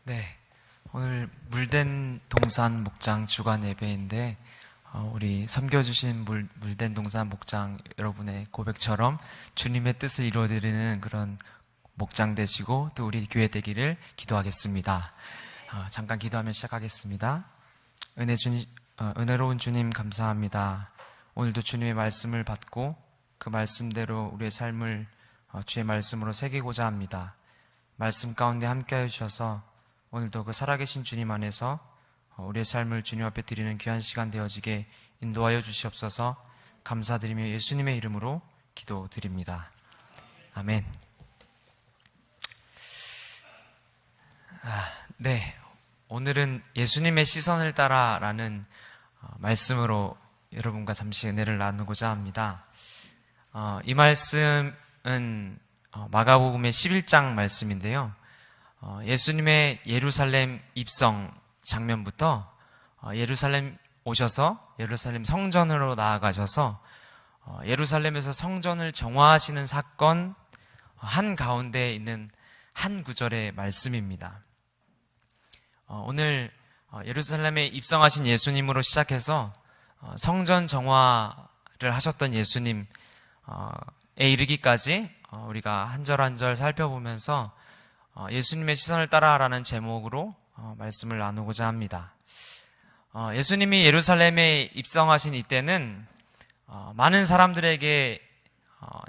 네, 오늘 물된 동산 목장 주간 예배인데 우리 섬겨주신 물된 동산 목장 여러분의 고백처럼 주님의 뜻을 이루어드리는 그런 목장 되시고 또 우리 교회 되기를 기도하겠습니다. 잠깐 기도하며 시작하겠습니다. 은혜로운 주님 감사합니다. 오늘도 주님의 말씀을 받고 그 말씀대로 우리의 삶을 주의 말씀으로 새기고자 합니다. 말씀 가운데 함께해 주셔서 오늘도 그 살아계신 주님 안에서 우리의 삶을 주님 앞에 드리는 귀한 시간 되어지게 인도하여 주시옵소서. 감사드리며 예수님의 이름으로 기도드립니다. 아멘. 네, 오늘은 예수님의 시선을 따라라는 말씀으로 여러분과 잠시 은혜를 나누고자 합니다. 이 말씀은 마가복음의 11장 말씀인데요. 예수님의 예루살렘 입성 장면부터 예루살렘 오셔서 예루살렘 성전으로 나아가셔서 예루살렘에서 성전을 정화하시는 사건 한가운데 있는 한 구절의 말씀입니다. 오늘 예루살렘에 입성하신 예수님으로 시작해서 성전 정화를 하셨던 예수님에 이르기까지 우리가 한 절 한 절 살펴보면서 예수님의 시선을 따라라는 제목으로 말씀을 나누고자 합니다. 예수님이 예루살렘에 입성하신 이때는 많은 사람들에게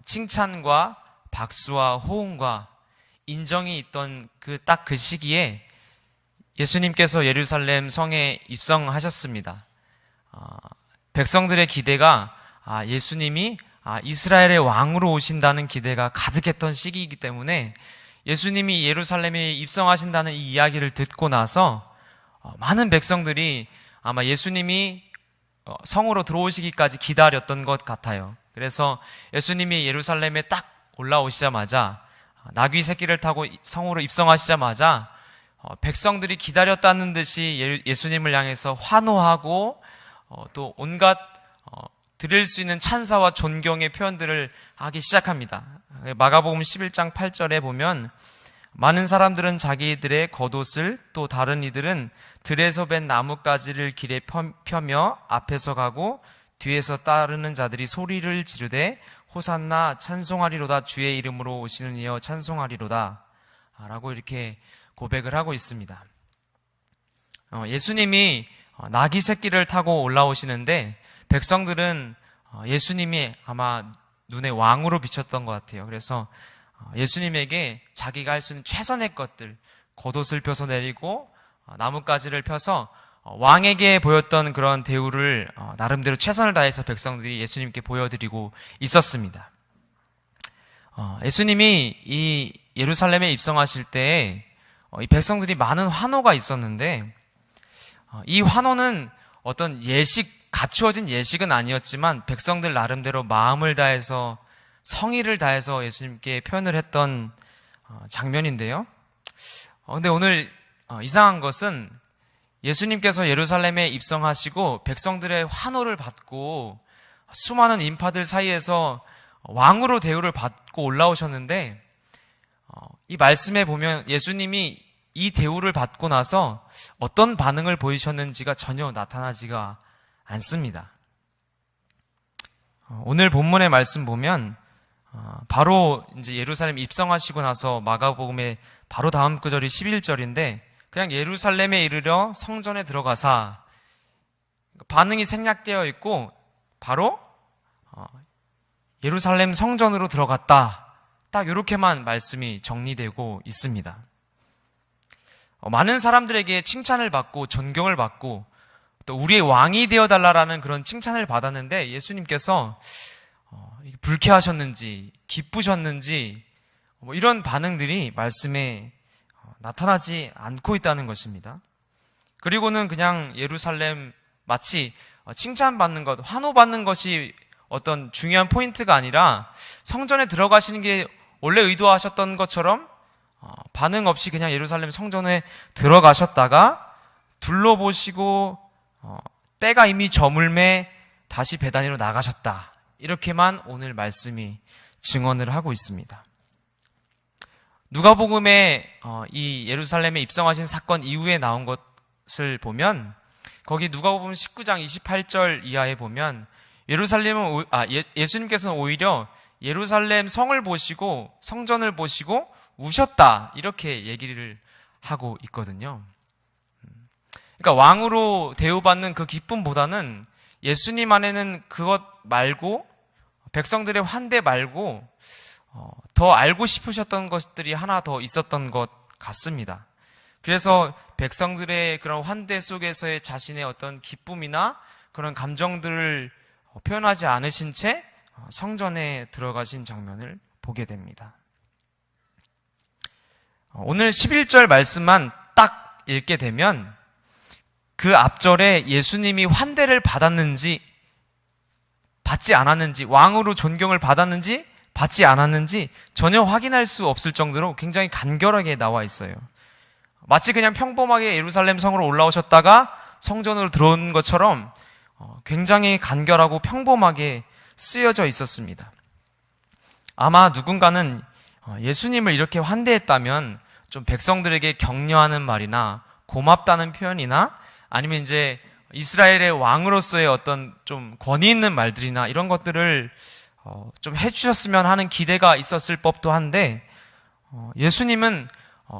칭찬과 박수와 호응과 인정이 있던 딱 그 시기에 예수님께서 예루살렘 성에 입성하셨습니다. 백성들의 기대가 예수님이 이스라엘의 왕으로 오신다는 기대가 가득했던 시기이기 때문에 예수님이 예루살렘에 입성하신다는 이 이야기를 듣고 나서 많은 백성들이 아마 예수님이 성으로 들어오시기까지 기다렸던 것 같아요. 그래서 예수님이 예루살렘에 딱 올라오시자마자 나귀 새끼를 타고 성으로 입성하시자마자 백성들이 기다렸다는 듯이 예수님을 향해서 환호하고 또 온갖 드릴 수 있는 찬사와 존경의 표현들을 하기 시작합니다. 마가복음 11장 8절에 보면 많은 사람들은 자기들의 겉옷을 또 다른 이들은 들에서 벤 나뭇가지를 길에 펴며 앞에서 가고 뒤에서 따르는 자들이 소리를 지르되 호산나 찬송하리로다 주의 이름으로 오시는 이여 찬송하리로다 라고 이렇게 고백을 하고 있습니다. 예수님이 나귀 새끼를 타고 올라오시는데 백성들은 예수님이 아마 눈에 왕으로 비쳤던 것 같아요. 그래서 예수님에게 자기가 할 수 있는 최선의 것들, 겉옷을 펴서 내리고 나뭇가지를 펴서 왕에게 보였던 그런 대우를 나름대로 최선을 다해서 백성들이 예수님께 보여드리고 있었습니다. 예수님이 이 예루살렘에 입성하실 때 이 백성들이 많은 환호가 있었는데 이 환호는 어떤 갖추어진 예식은 아니었지만 백성들 나름대로 마음을 다해서 성의를 다해서 예수님께 표현을 했던 장면인데요. 근데 오늘 이상한 것은 예수님께서 예루살렘에 입성하시고 백성들의 환호를 받고 수많은 인파들 사이에서 왕으로 대우를 받고 올라오셨는데 이 말씀에 보면 예수님이 이 대우를 받고 나서 어떤 반응을 보이셨는지가 전혀 나타나지가 않습니다. 오늘 본문의 말씀 보면 바로 이제 예루살렘 입성하시고 나서 마가복음의 바로 다음 구절이 11절인데 그냥 예루살렘에 이르러 성전에 들어가사 반응이 생략되어 있고 바로 예루살렘 성전으로 들어갔다. 딱 이렇게만 말씀이 정리되고 있습니다. 많은 사람들에게 칭찬을 받고 존경을 받고 또 우리의 왕이 되어달라라는 그런 칭찬을 받았는데 예수님께서 불쾌하셨는지 기쁘셨는지 이런 반응들이 말씀에 나타나지 않고 있다는 것입니다. 그리고는 그냥 예루살렘 마치 칭찬받는 것, 환호받는 것이 어떤 중요한 포인트가 아니라 성전에 들어가시는 게 원래 의도하셨던 것처럼 반응 없이 그냥 예루살렘 성전에 들어가셨다가 둘러보시고 때가 이미 저물매 다시 베다니로 나가셨다. 이렇게만 오늘 말씀이 증언을 하고 있습니다. 누가복음에 이 예루살렘에 입성하신 사건 이후에 나온 것을 보면 거기 누가복음 19장 28절 이하에 보면 예수님께서는 오히려 예루살렘 성을 보시고 성전을 보시고 우셨다 이렇게 얘기를 하고 있거든요. 그러니까 왕으로 대우받는 그 기쁨보다는 예수님 안에는 그것 말고 백성들의 환대 말고 더 알고 싶으셨던 것들이 하나 더 있었던 것 같습니다. 그래서 백성들의 그런 환대 속에서의 자신의 어떤 기쁨이나 그런 감정들을 표현하지 않으신 채 성전에 들어가신 장면을 보게 됩니다. 오늘 11절 말씀만 딱 읽게 되면 그 앞절에 예수님이 환대를 받았는지 받지 않았는지, 왕으로 존경을 받았는지 받지 않았는지 전혀 확인할 수 없을 정도로 굉장히 간결하게 나와 있어요. 마치 그냥 평범하게 예루살렘 성으로 올라오셨다가 성전으로 들어온 것처럼 굉장히 간결하고 평범하게 쓰여져 있었습니다. 아마 누군가는 예수님을 이렇게 환대했다면 좀 백성들에게 격려하는 말이나 고맙다는 표현이나 아니면 이제 이스라엘의 왕으로서의 어떤 좀 권위 있는 말들이나 이런 것들을 좀 해주셨으면 하는 기대가 있었을 법도 한데 예수님은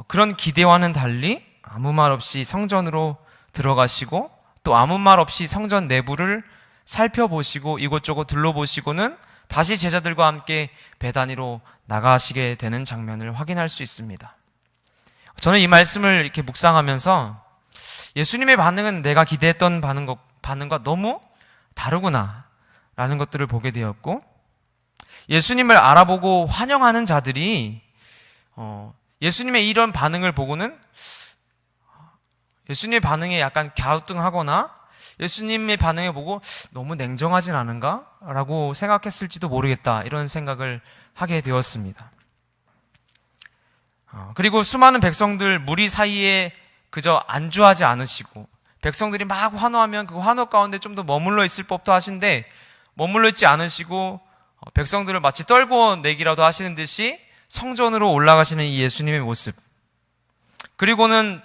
그런 기대와는 달리 아무 말 없이 성전으로 들어가시고 또 아무 말 없이 성전 내부를 살펴보시고 이곳저곳 둘러보시고는 다시 제자들과 함께 배단위로 나가시게 되는 장면을 확인할 수 있습니다. 저는 이 말씀을 이렇게 묵상하면서 예수님의 반응은 내가 기대했던 반응과 너무 다르구나 라는 것들을 보게 되었고, 예수님을 알아보고 환영하는 자들이 예수님의 이런 반응을 보고는 예수님의 반응에 약간 갸우뚱하거나 예수님의 반응을 보고 너무 냉정하진 않은가? 라고 생각했을지도 모르겠다, 이런 생각을 하게 되었습니다. 그리고 수많은 백성들 무리 사이에 그저 안주하지 않으시고 백성들이 막 환호하면 그 환호 가운데 좀 더 머물러 있을 법도 하신데 머물러 있지 않으시고 백성들을 마치 떨고 내기라도 하시는 듯이 성전으로 올라가시는 이 예수님의 모습, 그리고는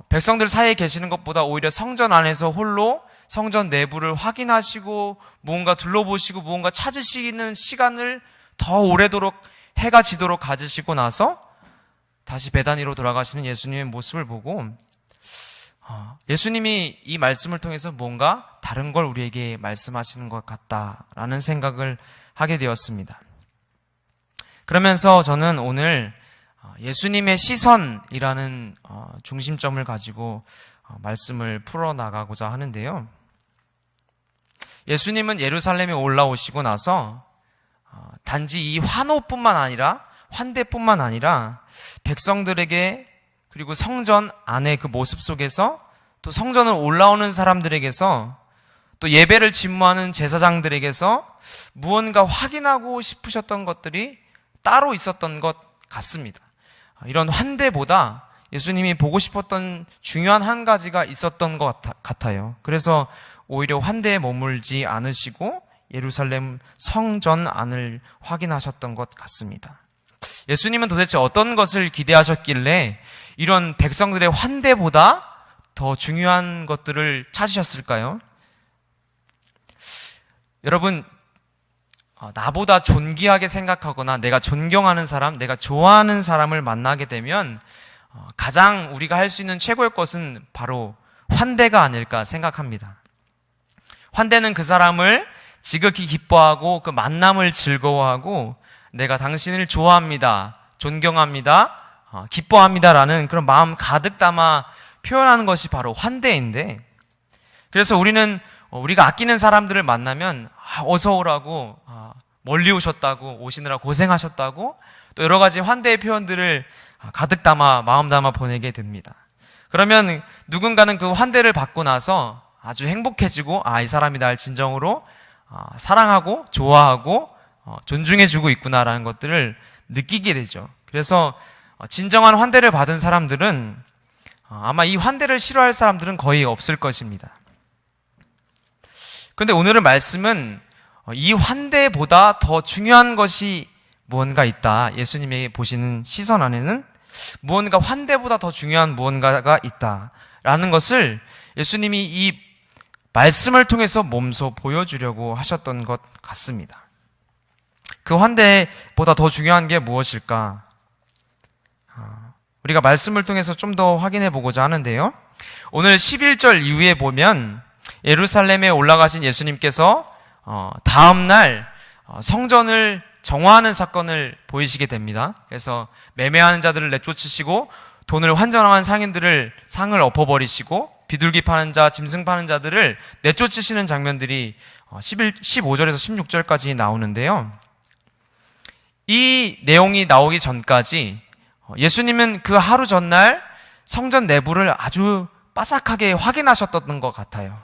백성들 사이에 계시는 것보다 오히려 성전 안에서 홀로 성전 내부를 확인하시고 무언가 둘러보시고 무언가 찾으시는 시간을 더 오래도록 해가 지도록 가지시고 나서 다시 베다니로 돌아가시는 예수님의 모습을 보고 예수님이 이 말씀을 통해서 뭔가 다른 걸 우리에게 말씀하시는 것 같다라는 생각을 하게 되었습니다. 그러면서 저는 오늘 예수님의 시선이라는 중심점을 가지고 말씀을 풀어나가고자 하는데요. 예수님은 예루살렘에 올라오시고 나서 단지 이 환호뿐만 아니라 환대뿐만 아니라 백성들에게 그리고 성전 안의 그 모습 속에서 또 성전을 올라오는 사람들에게서 또 예배를 집무하는 제사장들에게서 무언가 확인하고 싶으셨던 것들이 따로 있었던 것 같습니다. 이런 환대보다 예수님이 보고 싶었던 중요한 한 가지가 있었던 것 같아요. 그래서 오히려 환대에 머물지 않으시고 예루살렘 성전 안을 확인하셨던 것 같습니다. 예수님은 도대체 어떤 것을 기대하셨길래 이런 백성들의 환대보다 더 중요한 것들을 찾으셨을까요? 여러분, 나보다 존귀하게 생각하거나 내가 존경하는 사람, 내가 좋아하는 사람을 만나게 되면 가장 우리가 할 수 있는 최고의 것은 바로 환대가 아닐까 생각합니다. 환대는 그 사람을 지극히 기뻐하고 그 만남을 즐거워하고 내가 당신을 좋아합니다, 존경합니다, 기뻐합니다라는 그런 마음 가득 담아 표현하는 것이 바로 환대인데, 그래서 우리가 아끼는 사람들을 만나면 어서 오라고, 멀리 오셨다고, 오시느라 고생하셨다고 또 여러 가지 환대의 표현들을 가득 담아 마음 담아 보내게 됩니다. 그러면 누군가는 그 환대를 받고 나서 아주 행복해지고 이 사람이 날 진정으로 사랑하고 좋아하고 존중해주고 있구나라는 것들을 느끼게 되죠. 그래서 진정한 환대를 받은 사람들은 아마 이 환대를 싫어할 사람들은 거의 없을 것입니다. 그런데 오늘의 말씀은 이 환대보다 더 중요한 것이 무언가 있다. 예수님이 보시는 시선 안에는 무언가 환대보다 더 중요한 무언가가 있다라는 것을 예수님이 이 말씀을 통해서 몸소 보여주려고 하셨던 것 같습니다. 그 환대보다 더 중요한 게 무엇일까? 우리가 말씀을 통해서 좀 더 확인해 보고자 하는데요. 오늘 11절 이후에 보면 예루살렘에 올라가신 예수님께서 다음날 성전을 정화하는 사건을 보이시게 됩니다. 그래서 매매하는 자들을 내쫓으시고 돈을 환전한 상인들을 상을 엎어버리시고 비둘기 파는 자, 짐승 파는 자들을 내쫓으시는 장면들이 15절에서 16절까지 나오는데요. 이 내용이 나오기 전까지 예수님은 그 하루 전날 성전 내부를 아주 빠삭하게 확인하셨던 것 같아요.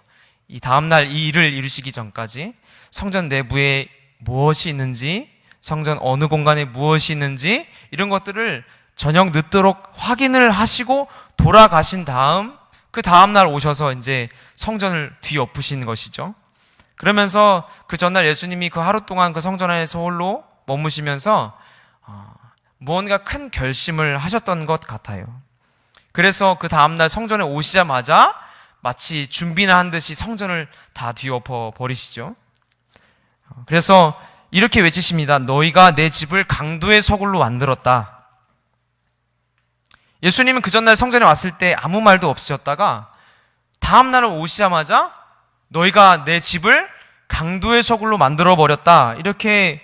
이 다음날 이 일을 이루시기 전까지 성전 내부에 무엇이 있는지, 성전 어느 공간에 무엇이 있는지 이런 것들을 저녁 늦도록 확인을 하시고 돌아가신 다음 그 다음날 오셔서 이제 성전을 뒤엎으신 것이죠. 그러면서 그 전날 예수님이 그 하루 동안 그 성전 안에서 홀로 머무시면서 무언가 큰 결심을 하셨던 것 같아요. 그래서 그 다음날 성전에 오시자마자 마치 준비나 한 듯이 성전을 다 뒤엎어 버리시죠. 그래서 이렇게 외치십니다. 너희가 내 집을 강도의 서굴로 만들었다. 예수님은 그 전날 성전에 왔을 때 아무 말도 없으셨다가 다음날 오시자마자 너희가 내 집을 강도의 서굴로 만들어 버렸다. 이렇게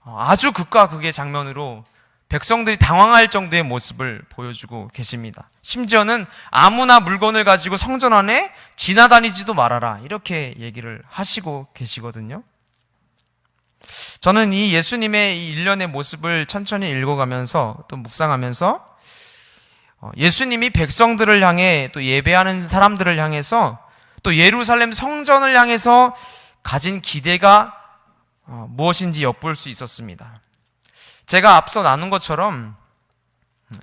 아주 극과 극의 장면으로 백성들이 당황할 정도의 모습을 보여주고 계십니다. 심지어는 아무나 물건을 가지고 성전 안에 지나다니지도 말아라. 이렇게 얘기를 하시고 계시거든요. 저는 이 예수님의 이 일련의 모습을 천천히 읽어가면서 또 묵상하면서 예수님이 백성들을 향해 또 예배하는 사람들을 향해서 또 예루살렘 성전을 향해서 가진 기대가 무엇인지 엿볼 수 있었습니다. 제가 앞서 나눈 것처럼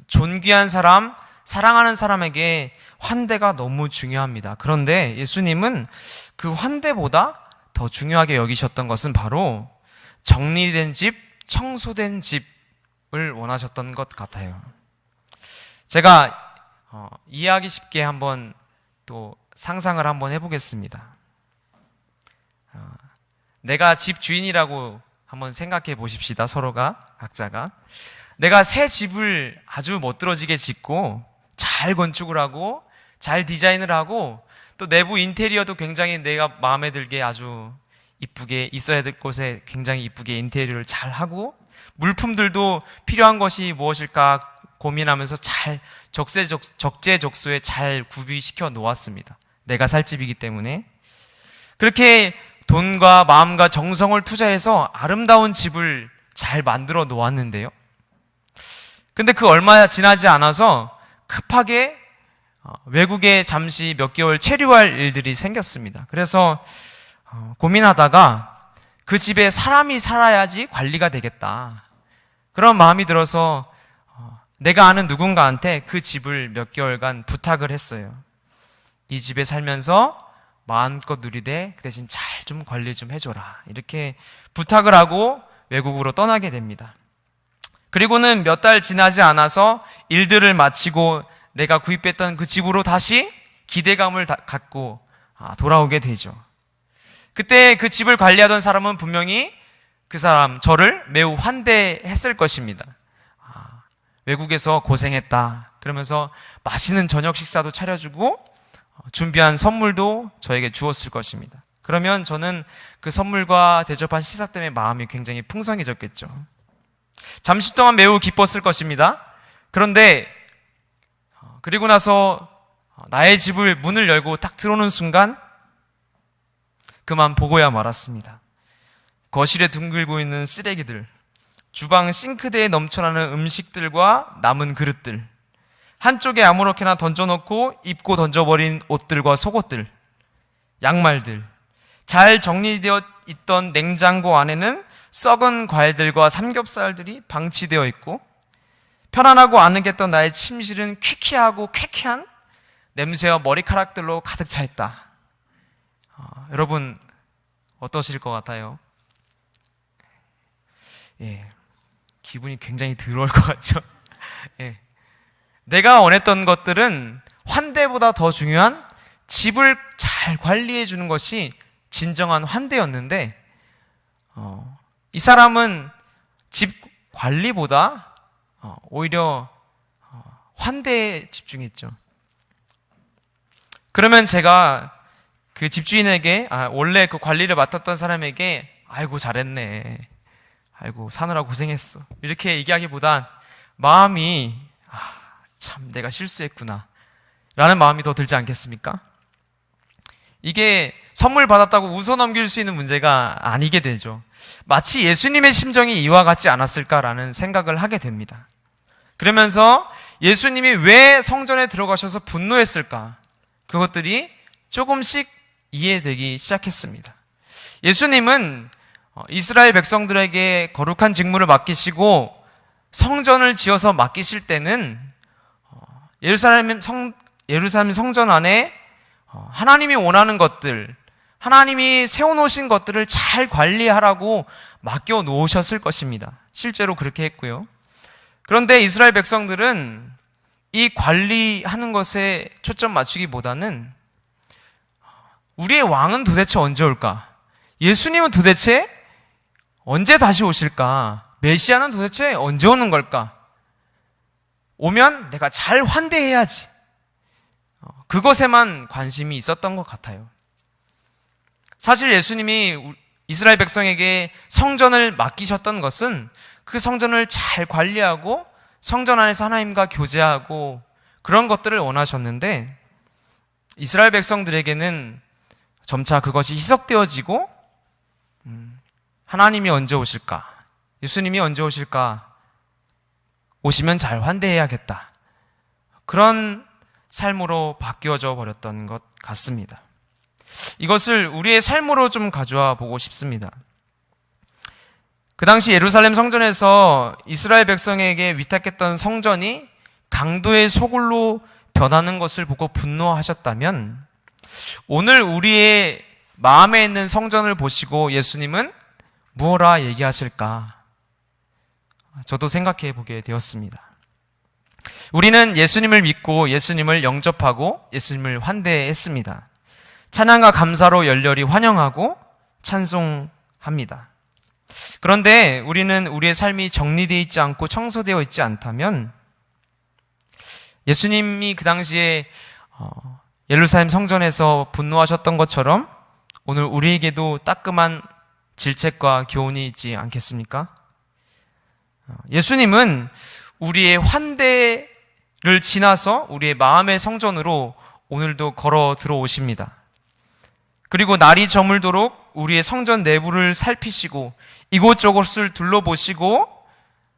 존귀한 사람, 사랑하는 사람에게 환대가 너무 중요합니다. 그런데 예수님은 그 환대보다 더 중요하게 여기셨던 것은 바로 정리된 집, 청소된 집을 원하셨던 것 같아요. 제가 이해하기 쉽게 한번 또 상상을 한번 해보겠습니다. 내가 집 주인이라고 한번 생각해 보십시다. 서로가, 각자가. 내가 새 집을 아주 멋들어지게 짓고 잘 건축을 하고 잘 디자인을 하고 또 내부 인테리어도 굉장히 내가 마음에 들게 아주 이쁘게 있어야 될 곳에 굉장히 이쁘게 인테리어를 잘 하고 물품들도 필요한 것이 무엇일까 고민하면서 잘 적재적소에 잘 구비시켜 놓았습니다. 내가 살 집이기 때문에. 그렇게 돈과 마음과 정성을 투자해서 아름다운 집을 잘 만들어 놓았는데요. 근데 그 얼마 지나지 않아서 급하게 외국에 잠시 몇 개월 체류할 일들이 생겼습니다. 그래서 고민하다가 그 집에 사람이 살아야지 관리가 되겠다. 그런 마음이 들어서 내가 아는 누군가한테 그 집을 몇 개월간 부탁을 했어요. 이 집에 살면서 마음껏 누리되 그 대신 잘 좀 관리 좀 해줘라. 이렇게 부탁을 하고 외국으로 떠나게 됩니다. 그리고는 몇 달 지나지 않아서 일들을 마치고 내가 구입했던 그 집으로 다시 기대감을 갖고 돌아오게 되죠. 그때 그 집을 관리하던 사람은 분명히 그 사람, 저를 매우 환대했을 것입니다. 외국에서 고생했다. 그러면서 맛있는 저녁 식사도 차려주고 준비한 선물도 저에게 주었을 것입니다. 그러면 저는 그 선물과 대접한 식사 때문에 마음이 굉장히 풍성해졌겠죠. 잠시 동안 매우 기뻤을 것입니다. 그런데 그리고 나서 나의 집을 문을 열고 딱 들어오는 순간 그만 보고야 말았습니다. 거실에 둥글고 있는 쓰레기들, 주방 싱크대에 넘쳐나는 음식들과 남은 그릇들, 한쪽에 아무렇게나 던져놓고 입고 던져버린 옷들과 속옷들, 양말들, 잘 정리되어 있던 냉장고 안에는 썩은 과일들과 삼겹살들이 방치되어 있고 편안하고 아늑했던 나의 침실은 퀴퀴하고 쾌쾌한 냄새와 머리카락들로 가득 차 있다. 여러분 어떠실 것 같아요? 예, 기분이 굉장히 더러울 것 같죠? 예. 내가 원했던 것들은 환대보다 더 중요한 집을 잘 관리해 주는 것이 진정한 환대였는데, 이 사람은 집 관리보다 오히려 환대에 집중했죠. 그러면 제가 그 집주인에게, 원래 그 관리를 맡았던 사람에게 아이고 잘했네, 아이고 사느라 고생했어, 이렇게 얘기하기보단 마음이 참 내가 실수했구나 라는 마음이 더 들지 않겠습니까? 이게 선물 받았다고 웃어넘길 수 있는 문제가 아니게 되죠. 마치 예수님의 심정이 이와 같지 않았을까라는 생각을 하게 됩니다. 그러면서 예수님이 왜 성전에 들어가셔서 분노했을까, 그것들이 조금씩 이해되기 시작했습니다. 예수님은 이스라엘 백성들에게 거룩한 직무를 맡기시고 성전을 지어서 맡기실 때는 예루살렘 성전 안에 하나님이 원하는 것들, 하나님이 세워놓으신 것들을 잘 관리하라고 맡겨 놓으셨을 것입니다. 실제로 그렇게 했고요. 그런데 이스라엘 백성들은 이 관리하는 것에 초점 맞추기보다는 우리의 왕은 도대체 언제 올까? 예수님은 도대체 언제 다시 오실까? 메시아는 도대체 언제 오는 걸까? 오면 내가 잘 환대해야지. 그것에만 관심이 있었던 것 같아요. 사실 예수님이 이스라엘 백성에게 성전을 맡기셨던 것은 그 성전을 잘 관리하고 성전 안에서 하나님과 교제하고 그런 것들을 원하셨는데, 이스라엘 백성들에게는 점차 그것이 희석되어지고 하나님이 언제 오실까? 예수님이 언제 오실까? 오시면 잘 환대해야겠다. 그런 삶으로 바뀌어져 버렸던 것 같습니다. 이것을 우리의 삶으로 좀 가져와 보고 싶습니다. 그 당시 예루살렘 성전에서 이스라엘 백성에게 위탁했던 성전이 강도의 소굴로 변하는 것을 보고 분노하셨다면, 오늘 우리의 마음에 있는 성전을 보시고 예수님은 무엇라 얘기하실까? 저도 생각해 보게 되었습니다. 우리는 예수님을 믿고 예수님을 영접하고 예수님을 환대했습니다. 찬양과 감사로 열렬히 환영하고 찬송합니다. 그런데 우리는 우리의 삶이 정리되어 있지 않고 청소되어 있지 않다면, 예수님이 그 당시에 예루살렘 성전에서 분노하셨던 것처럼 오늘 우리에게도 따끔한 질책과 교훈이 있지 않겠습니까? 예수님은 우리의 환대를 지나서 우리의 마음의 성전으로 오늘도 걸어 들어오십니다. 그리고 날이 저물도록 우리의 성전 내부를 살피시고 이곳저곳을 둘러보시고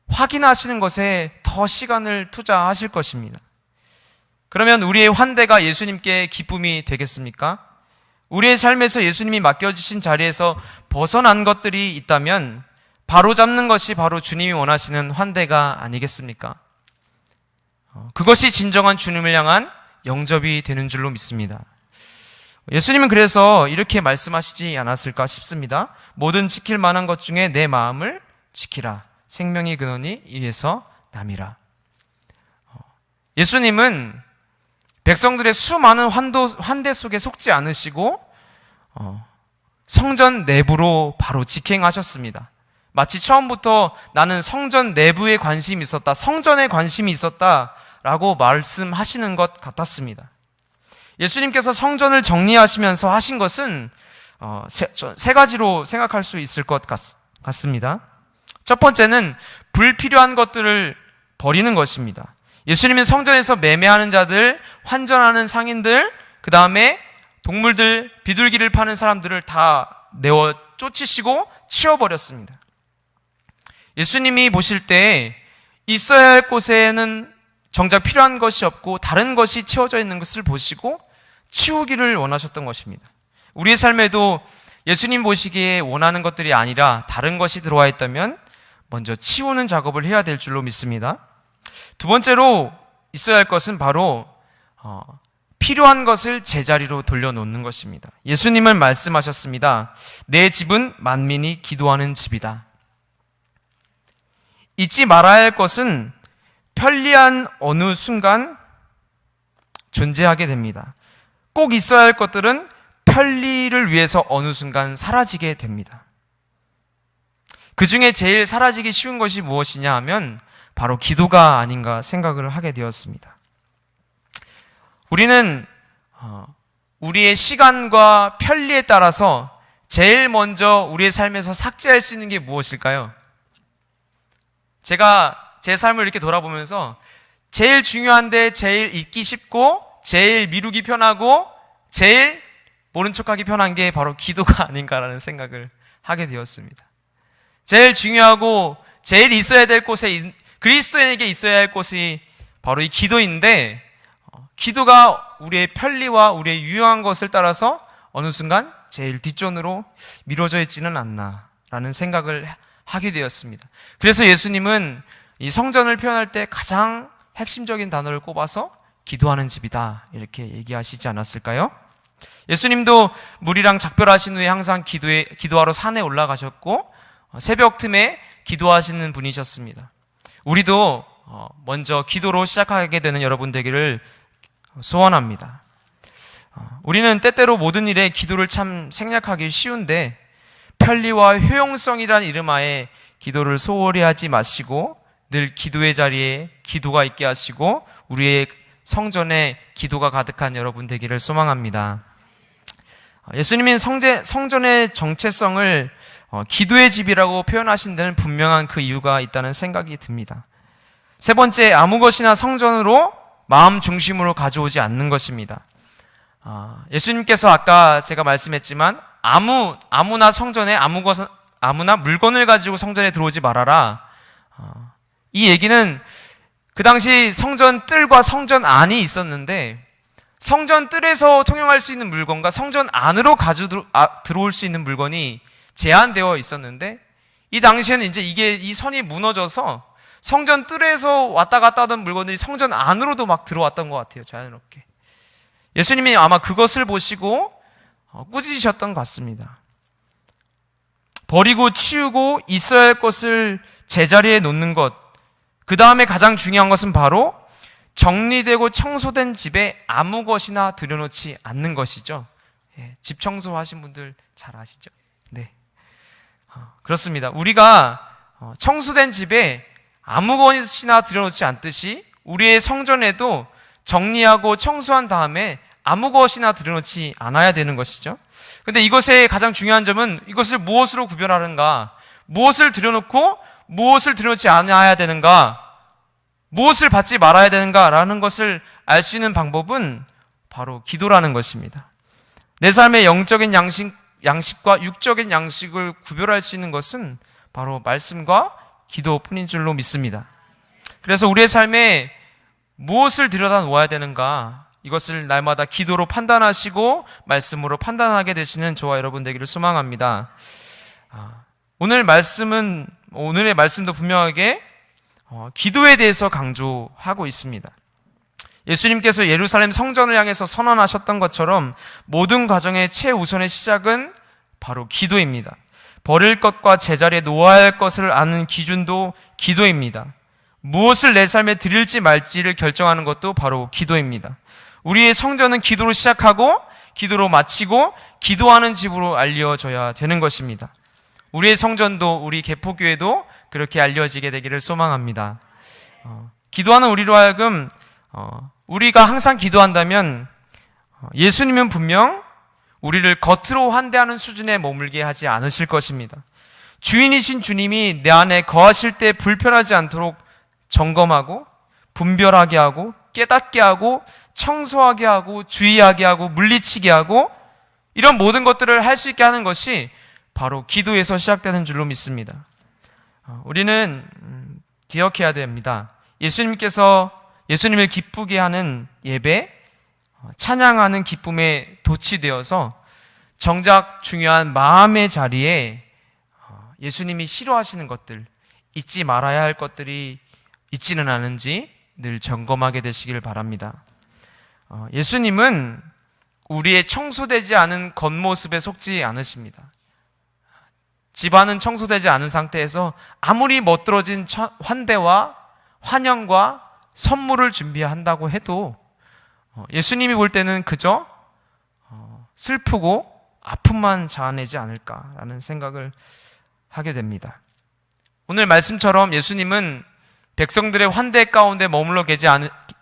확인하시는 것에 더 시간을 투자하실 것입니다. 그러면 우리의 환대가 예수님께 기쁨이 되겠습니까? 우리의 삶에서 예수님이 맡겨주신 자리에서 벗어난 것들이 있다면 바로잡는 것이 바로 주님이 원하시는 환대가 아니겠습니까? 그것이 진정한 주님을 향한 영접이 되는 줄로 믿습니다. 예수님은 그래서 이렇게 말씀하시지 않았을까 싶습니다. 모든 지킬 만한 것 중에 내 마음을 지키라. 생명이 근원이 이에서 남이라. 예수님은 백성들의 수많은 환대 속에 속지 않으시고 성전 내부로 바로 직행하셨습니다. 마치 처음부터 나는 성전 내부에 관심이 있었다, 성전에 관심이 있었다라고 말씀하시는 것 같았습니다. 예수님께서 성전을 정리하시면서 하신 것은 세 가지로 생각할 수 있을 것 같습니다. 첫 번째는 불필요한 것들을 버리는 것입니다. 예수님은 성전에서 매매하는 자들, 환전하는 상인들, 그 다음에 동물들, 비둘기를 파는 사람들을 다 내어 쫓으시고 치워버렸습니다. 예수님이 보실 때 있어야 할 곳에는 정작 필요한 것이 없고 다른 것이 채워져 있는 것을 보시고 치우기를 원하셨던 것입니다. 우리의 삶에도 예수님 보시기에 원하는 것들이 아니라 다른 것이 들어와 있다면 먼저 치우는 작업을 해야 될 줄로 믿습니다. 두 번째로 있어야 할 것은 바로 필요한 것을 제자리로 돌려놓는 것입니다. 예수님은 말씀하셨습니다. 내 집은 만민이 기도하는 집이다. 잊지 말아야 할 것은 편리한 어느 순간 존재하게 됩니다. 꼭 있어야 할 것들은 편리를 위해서 어느 순간 사라지게 됩니다. 그 중에 제일 사라지기 쉬운 것이 무엇이냐 하면 바로 기도가 아닌가 생각을 하게 되었습니다. 우리는 우리의 시간과 편리에 따라서 제일 먼저 우리의 삶에서 삭제할 수 있는 게 무엇일까요? 제가 제 삶을 이렇게 돌아보면서 제일 중요한데 제일 잊기 쉽고 제일 미루기 편하고 제일 모른 척하기 편한 게 바로 기도가 아닌가라는 생각을 하게 되었습니다. 제일 중요하고 제일 있어야 될 곳에, 그리스도인에게 있어야 할 곳이 바로 이 기도인데, 기도가 우리의 편리와 우리의 유용한 것을 따라서 어느 순간 제일 뒷전으로 미뤄져 있지는 않나라는 생각을 하게 되었습니다. 그래서 예수님은 이 성전을 표현할 때 가장 핵심적인 단어를 꼽아서 기도하는 집이다 이렇게 얘기하시지 않았을까요? 예수님도 물이랑 작별하신 후에 항상 기도하러 산에 올라가셨고 새벽 틈에 기도하시는 분이셨습니다. 우리도 먼저 기도로 시작하게 되는 여러분 되기를 소원합니다. 우리는 때때로 모든 일에 기도를 참 생략하기 쉬운데 편리와 효용성이라는 이름하에 기도를 소홀히 하지 마시고 늘 기도의 자리에 기도가 있게 하시고 우리의 성전에 기도가 가득한 여러분 되기를 소망합니다. 예수님이 성전의 정체성을 기도의 집이라고 표현하신 데는 분명한 그 이유가 있다는 생각이 듭니다. 세 번째, 아무 것이나 성전으로 마음 중심으로 가져오지 않는 것입니다. 예수님께서 아까 제가 말씀했지만 아무나 성전에 아무나 물건을 가지고 성전에 들어오지 말아라. 이 얘기는 그 당시 성전 뜰과 성전 안이 있었는데 성전 뜰에서 통용할 수 있는 물건과 성전 안으로 들어올 수 있는 물건이 제한되어 있었는데 이 당시에는 이제 이 선이 무너져서 성전 뜰에서 왔다 갔다 하던 물건들이 성전 안으로도 막 들어왔던 것 같아요. 자연스럽게. 예수님이 아마 그것을 보시고 꾸짖으셨던 것 같습니다. 버리고 치우고 있어야 할 것을 제자리에 놓는 것, 그 다음에 가장 중요한 것은 바로 정리되고 청소된 집에 아무 것이나 들여놓지 않는 것이죠. 집 청소하신 분들 잘 아시죠? 네. 그렇습니다. 우리가 청소된 집에 아무 것이나 들여놓지 않듯이 우리의 성전에도 정리하고 청소한 다음에 아무 것이나 들여놓지 않아야 되는 것이죠. 근데 이것의 가장 중요한 점은 이것을 무엇으로 구별하는가, 무엇을 들여놓고 무엇을 들여놓지 않아야 되는가, 무엇을 받지 말아야 되는가라는 것을 알 수 있는 방법은 바로 기도라는 것입니다. 내 삶의 영적인 양식과 육적인 양식을 구별할 수 있는 것은 바로 말씀과 기도뿐인 줄로 믿습니다. 그래서 우리의 삶에 무엇을 들여다 놓아야 되는가, 이것을 날마다 기도로 판단하시고 말씀으로 판단하게 되시는 저와 여러분 되기를 소망합니다. 오늘의 말씀도 분명하게 기도에 대해서 강조하고 있습니다. 예수님께서 예루살렘 성전을 향해서 선언하셨던 것처럼 모든 과정의 최우선의 시작은 바로 기도입니다. 버릴 것과 제자리에 놓아야 할 것을 아는 기준도 기도입니다. 무엇을 내 삶에 드릴지 말지를 결정하는 것도 바로 기도입니다. 우리의 성전은 기도로 시작하고 기도로 마치고 기도하는 집으로 알려져야 되는 것입니다. 우리의 성전도 우리 개포교회도 그렇게 알려지게 되기를 소망합니다. 기도하는 우리로 하여금 우리가 항상 기도한다면 예수님은 분명 우리를 겉으로 환대하는 수준에 머물게 하지 않으실 것입니다. 주인이신 주님이 내 안에 거하실 때 불편하지 않도록 점검하고 분별하게 하고 깨닫게 하고 청소하게 하고 주의하게 하고 물리치게 하고 이런 모든 것들을 할 수 있게 하는 것이 바로 기도에서 시작되는 줄로 믿습니다. 우리는 기억해야 됩니다. 예수님을 기쁘게 하는 예배, 찬양하는 기쁨에 도취되어서 정작 중요한 마음의 자리에 예수님이 싫어하시는 것들, 잊지 말아야 할 것들이 있지는 않은지 늘 점검하게 되시길 바랍니다. 예수님은 우리의 청소되지 않은 겉모습에 속지 않으십니다. 집안은 청소되지 않은 상태에서 아무리 멋들어진 환대와 환영과 선물을 준비한다고 해도 예수님이 볼 때는 그저 슬프고 아픔만 자아내지 않을까라는 생각을 하게 됩니다. 오늘 말씀처럼 예수님은 백성들의 환대 가운데 머물러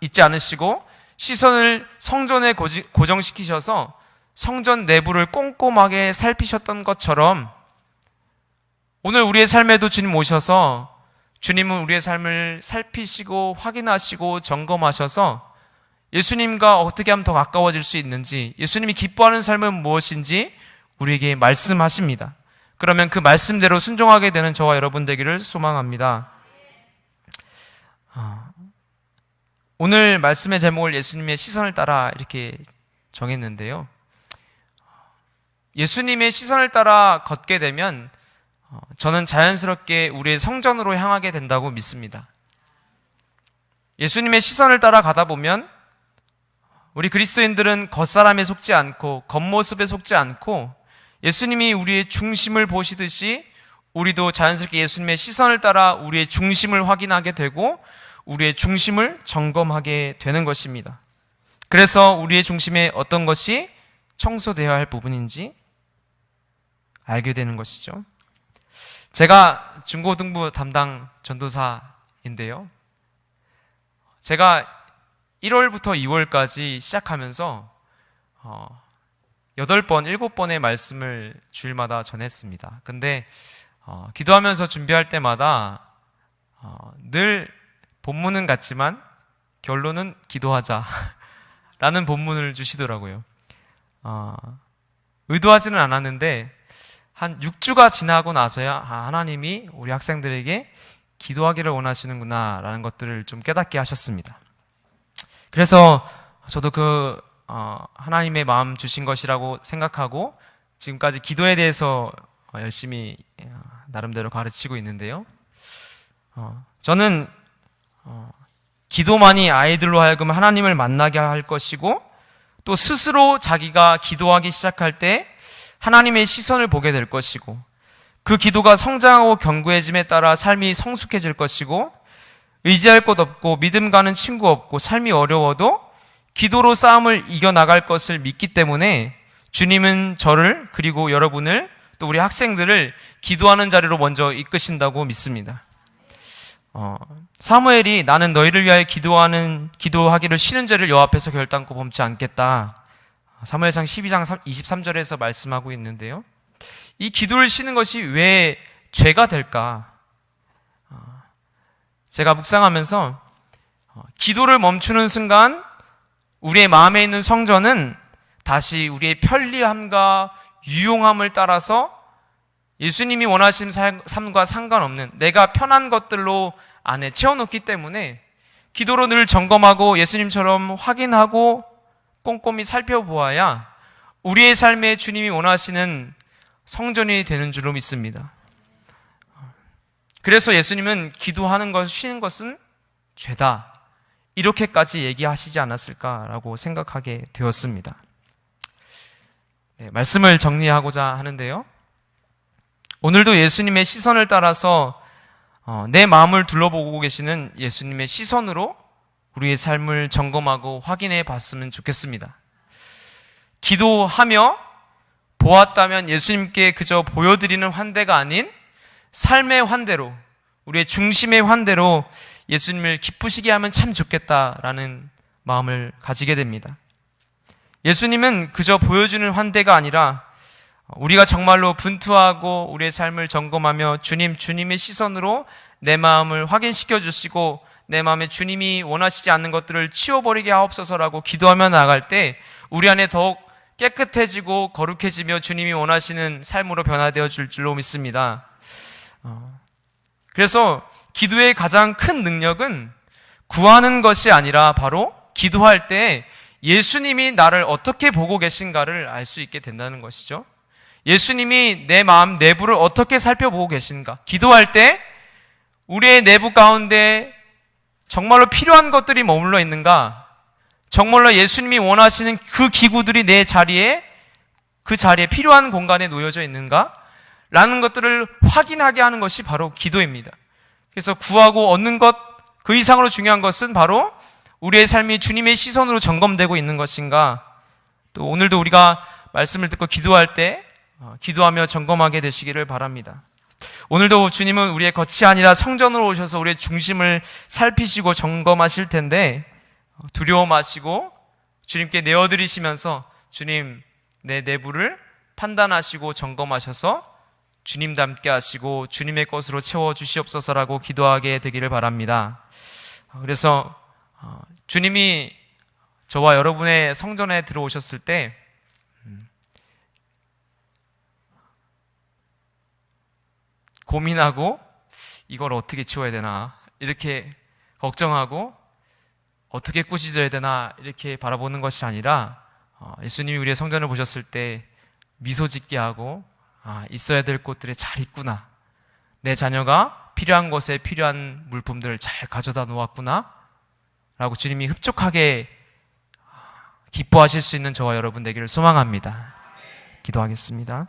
있지 않으시고 시선을 성전에 고정시키셔서 성전 내부를 꼼꼼하게 살피셨던 것처럼 오늘 우리의 삶에도 주님 오셔서 주님은 우리의 삶을 살피시고 확인하시고 점검하셔서 예수님과 어떻게 하면 더 가까워질 수 있는지, 예수님이 기뻐하는 삶은 무엇인지 우리에게 말씀하십니다. 그러면 그 말씀대로 순종하게 되는 저와 여러분 되기를 소망합니다. 오늘 말씀의 제목을 예수님의 시선을 따라 이렇게 정했는데요. 예수님의 시선을 따라 걷게 되면 저는 자연스럽게 우리의 성전으로 향하게 된다고 믿습니다. 예수님의 시선을 따라 가다 보면 우리 그리스도인들은 겉사람에 속지 않고 겉모습에 속지 않고 예수님이 우리의 중심을 보시듯이 우리도 자연스럽게 예수님의 시선을 따라 우리의 중심을 확인하게 되고 우리의 중심을 점검하게 되는 것입니다. 그래서 우리의 중심에 어떤 것이 청소되어야 할 부분인지 알게 되는 것이죠. 제가 중고등부 담당 전도사인데요. 제가 1월부터 2월까지 시작하면서 8번, 7번의 말씀을 주일마다 전했습니다. 근데 기도하면서 준비할 때마다 늘 본문은 같지만 결론은 기도하자 라는 본문을 주시더라고요. 의도하지는 않았는데 한 6주가 지나고 나서야 하나님이 우리 학생들에게 기도하기를 원하시는구나 라는 것들을 좀 깨닫게 하셨습니다. 그래서 저도 하나님의 마음 주신 것이라고 생각하고 지금까지 기도에 대해서 열심히 나름대로 가르치고 있는데요. 저는 기도만이 아이들로 하여금 하나님을 만나게 할 것이고 또 스스로 자기가 기도하기 시작할 때 하나님의 시선을 보게 될 것이고 그 기도가 성장하고 견고해짐에 따라 삶이 성숙해질 것이고 의지할 곳 없고 믿음 가는 친구 없고 삶이 어려워도 기도로 싸움을 이겨나갈 것을 믿기 때문에 주님은 저를 그리고 여러분을 또 우리 학생들을 기도하는 자리로 먼저 이끄신다고 믿습니다. 사무엘이 나는 너희를 위하여 기도하기를 쉬는 죄를 여호와 앞에서 결단코 범치 않겠다. 사무엘상 12장 23절에서 말씀하고 있는데요. 이 기도를 쉬는 것이 왜 죄가 될까? 제가 묵상하면서 기도를 멈추는 순간 우리의 마음에 있는 성전은 다시 우리의 편리함과 유용함을 따라서 예수님이 원하시는 삶과 상관없는 내가 편한 것들로 안에 채워놓기 때문에 기도로 늘 점검하고 예수님처럼 확인하고 꼼꼼히 살펴보아야 우리의 삶에 주님이 원하시는 성전이 되는 줄로 믿습니다. 그래서 예수님은 기도하는 것, 쉬는 것은 죄다. 이렇게까지 얘기하시지 않았을까라고 생각하게 되었습니다. 말씀을 정리하고자 하는데요. 오늘도 예수님의 시선을 따라서 내 마음을 둘러보고 계시는 예수님의 시선으로 우리의 삶을 점검하고 확인해 봤으면 좋겠습니다. 기도하며 보았다면 예수님께 그저 보여드리는 환대가 아닌 삶의 환대로, 우리의 중심의 환대로 예수님을 기쁘시게 하면 참 좋겠다라는 마음을 가지게 됩니다. 예수님은 그저 보여주는 환대가 아니라 우리가 정말로 분투하고 우리의 삶을 점검하며 주님의 시선으로 내 마음을 확인시켜 주시고 내 마음에 주님이 원하시지 않는 것들을 치워버리게 하옵소서라고 기도하며 나아갈 때 우리 안에 더욱 깨끗해지고 거룩해지며 주님이 원하시는 삶으로 변화되어 줄 줄로 믿습니다. 그래서 기도의 가장 큰 능력은 구하는 것이 아니라 바로 기도할 때 예수님이 나를 어떻게 보고 계신가를 알 수 있게 된다는 것이죠. 예수님이 내 마음 내부를 어떻게 살펴보고 계신가? 기도할 때 우리의 내부 가운데 정말로 필요한 것들이 머물러 있는가? 정말로 예수님이 원하시는 그 기구들이 그 자리에 필요한 공간에 놓여져 있는가? 라는 것들을 확인하게 하는 것이 바로 기도입니다. 그래서 구하고 얻는 것, 그 이상으로 중요한 것은 바로 우리의 삶이 주님의 시선으로 점검되고 있는 것인가, 또 오늘도 우리가 말씀을 듣고 기도할 때 기도하며 점검하게 되시기를 바랍니다. 오늘도 주님은 우리의 겉이 아니라 성전으로 오셔서 우리의 중심을 살피시고 점검하실 텐데, 두려워 마시고 주님께 내어드리시면서 주님, 내 내부를 판단하시고 점검하셔서 주님답게 하시고 주님의 것으로 채워주시옵소서라고 기도하게 되기를 바랍니다. 그래서 주님이 저와 여러분의 성전에 들어오셨을 때 고민하고 이걸 어떻게 치워야 되나 이렇게 걱정하고 어떻게 꾸짖어야 되나 이렇게 바라보는 것이 아니라 예수님이 우리의 성전을 보셨을 때 미소 짓게 하고 있어야 될 곳들에 잘 있구나, 내 자녀가 필요한 곳에 필요한 물품들을 잘 가져다 놓았구나 라고 주님이 흡족하게 기뻐하실 수 있는 저와 여러분 되기를 소망합니다. 기도하겠습니다.